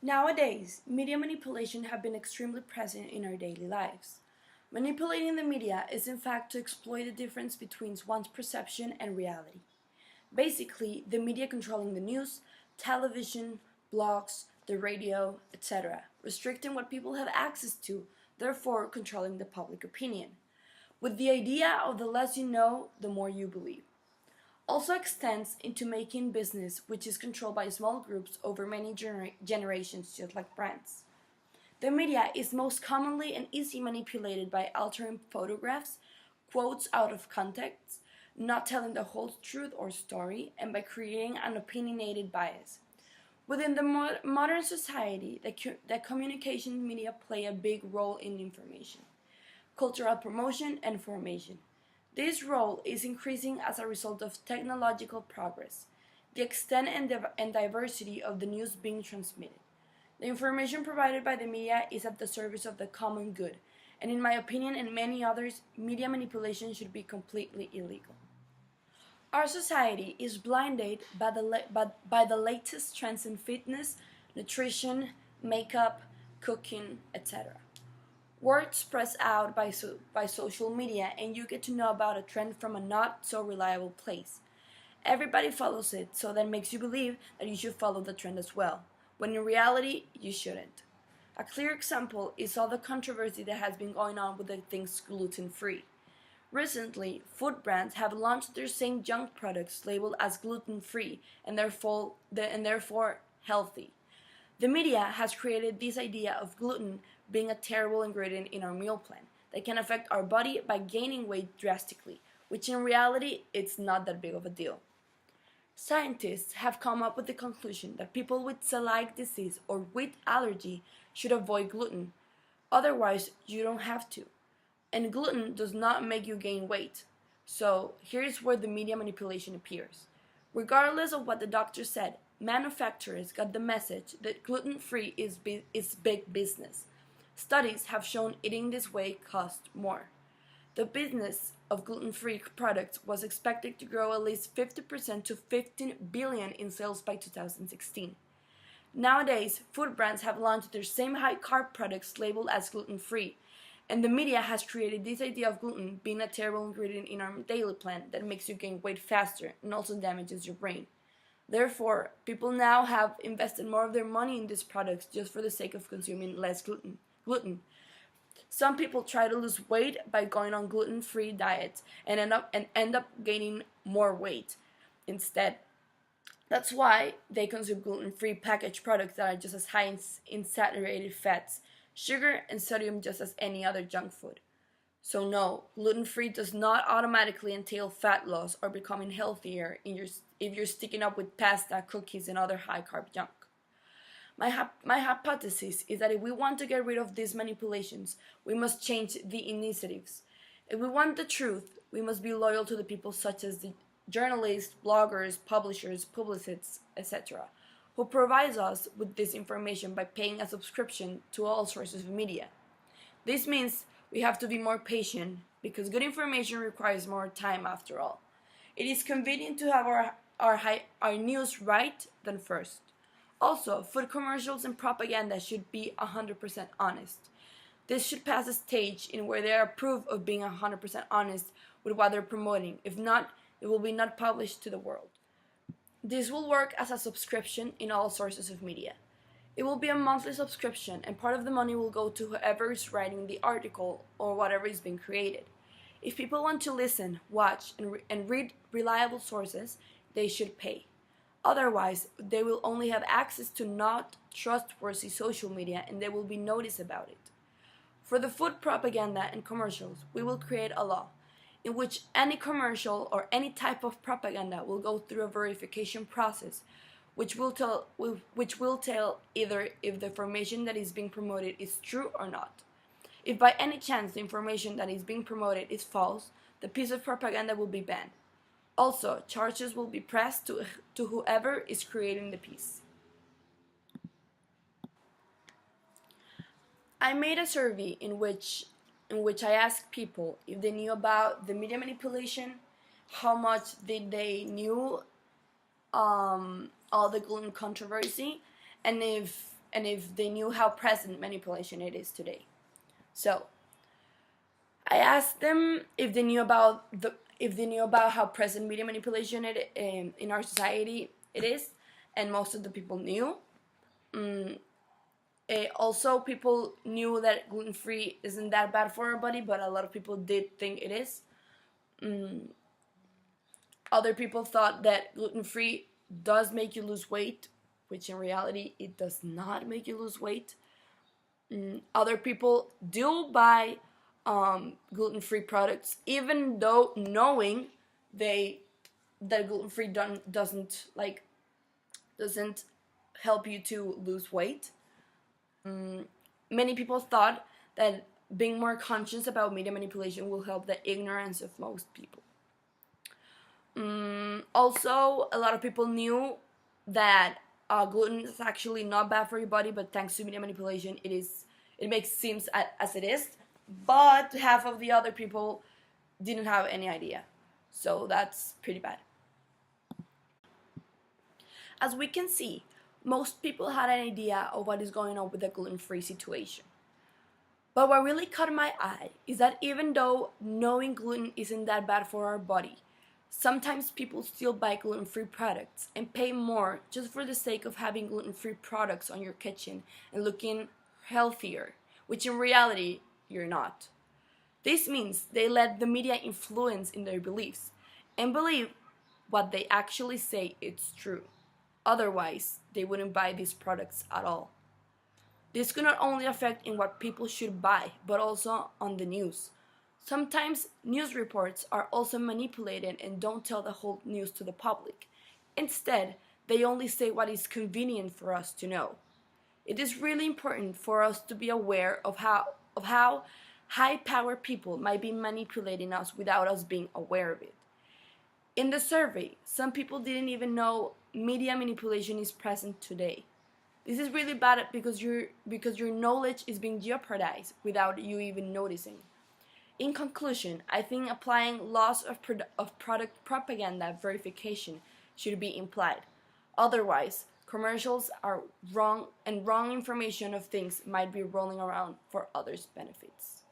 Nowadays, media manipulation have been extremely present in our daily lives. Manipulating the media is in fact to exploit the difference between one's perception and reality. Basically, the media controlling the news, television, blogs, the radio, etc., restricting what people have access to, therefore controlling the public opinion, with the idea of the less you know, the more you believe. Also extends into making business, which is controlled by small groups over many generations, just like brands. The media is most commonly and easily manipulated by altering photographs, quotes out of context, not telling the whole truth or story, and by creating an opinionated bias. Within the modern society, the communication media play a big role in information, cultural promotion, and formation. This role is increasing as a result of technological progress, the extent and diversity of the news being transmitted. The information provided by the media is at the service of the common good, and in my opinion and many others, media manipulation should be completely illegal. Our society is blinded by the latest trends in fitness, nutrition, makeup, cooking, etc. Word spreads out by social media, and you get to know about a trend from a not so reliable place. Everybody follows it, so that makes you believe that you should follow the trend as well, when in reality, you shouldn't. A clear example is all the controversy that has been going on with the things gluten-free. Recently, food brands have launched their same junk products labeled as gluten-free and therefore healthy. The media has created this idea of gluten being a terrible ingredient in our meal plan that can affect our body by gaining weight drastically, which in reality it's not that big of a deal. Scientists have come up with the conclusion that people with celiac disease or wheat allergy should avoid gluten. Otherwise, you don't have to. And gluten does not make you gain weight. So here's where the media manipulation appears. Regardless of what the doctor said, manufacturers got the message that gluten-free is big business. Studies have shown eating this way costs more. The business of gluten-free products was expected to grow at least 50% to 15 billion in sales by 2016. Nowadays, food brands have launched their same high-carb products labeled as gluten-free, and the media has created this idea of gluten being a terrible ingredient in our daily plan that makes you gain weight faster and also damages your brain. Therefore, people now have invested more of their money in these products just for the sake of consuming less gluten. Some people try to lose weight by going on gluten-free diets and end up gaining more weight instead. That's why they consume gluten-free packaged products that are just as high in saturated fats, sugar, and sodium just as any other junk food. So no, gluten-free does not automatically entail fat loss or becoming healthier if you're sticking up with pasta, cookies, and other high-carb junk. My hypothesis is that if we want to get rid of these manipulations, we must change the initiatives. If we want the truth, we must be loyal to the people such as the journalists, bloggers, publishers, publicists, etc., who provides us with this information by paying a subscription to all sources of media. This means we have to be more patient because good information requires more time after all. It is convenient to have our news right than first. Also, food commercials and propaganda should be 100% honest. This should pass a stage in where they are proof of being 100% honest with what they're promoting. If not, it will be not published to the world. This will work as a subscription in all sources of media. It will be a monthly subscription, and part of the money will go to whoever is writing the article or whatever is being created. If people want to listen, watch, and read reliable sources, they should pay. Otherwise, they will only have access to not trustworthy social media and they will be noticed about it. For the food propaganda and commercials, we will create a law in which any commercial or any type of propaganda will go through a verification process which will tell either if the information that is being promoted is true or not. If by any chance the information that is being promoted is false, the piece of propaganda will be banned. Also, charges will be pressed to whoever is creating the piece. I made a survey in which I asked people if they knew about the media manipulation, how much did they knew all the gluten controversy, and if and if they knew how present manipulation it is today. So I asked them if they knew about how present media manipulation in our society it is, and most of the people knew. Also, people knew that gluten-free isn't that bad for our body, but a lot of people did think it is. Other people thought that gluten-free does make you lose weight, which in reality it does not make you lose weight. Other people do buy gluten-free products, even though knowing that gluten-free doesn't help you to lose weight. Many people thought that being more conscious about media manipulation will help the ignorance of most people. Also, a lot of people knew that gluten is actually not bad for your body, but thanks to media manipulation, it makes seems as it is. But half of the other people didn't have any idea, so that's pretty bad. As we can see, most people had an idea of what is going on with the gluten-free situation. But what really caught my eye is that even though knowing gluten isn't that bad for our body, sometimes people still buy gluten-free products and pay more just for the sake of having gluten-free products on your kitchen and looking healthier, which in reality, you're not. This means they let the media influence in their beliefs and believe what they actually say it's true. Otherwise, they wouldn't buy these products at all. This could not only affect in what people should buy, but also on the news. Sometimes news reports are also manipulated and don't tell the whole news to the public. Instead, they only say what is convenient for us to know. It is really important for us to be aware of how high-power people might be manipulating us without us being aware of it. In the survey, some people didn't even know media manipulation is present today. This is really bad because your knowledge is being jeopardized without you even noticing. In conclusion, I think applying laws of product propaganda verification should be implied. Otherwise, commercials are wrong and wrong information of things might be rolling around for others' benefits.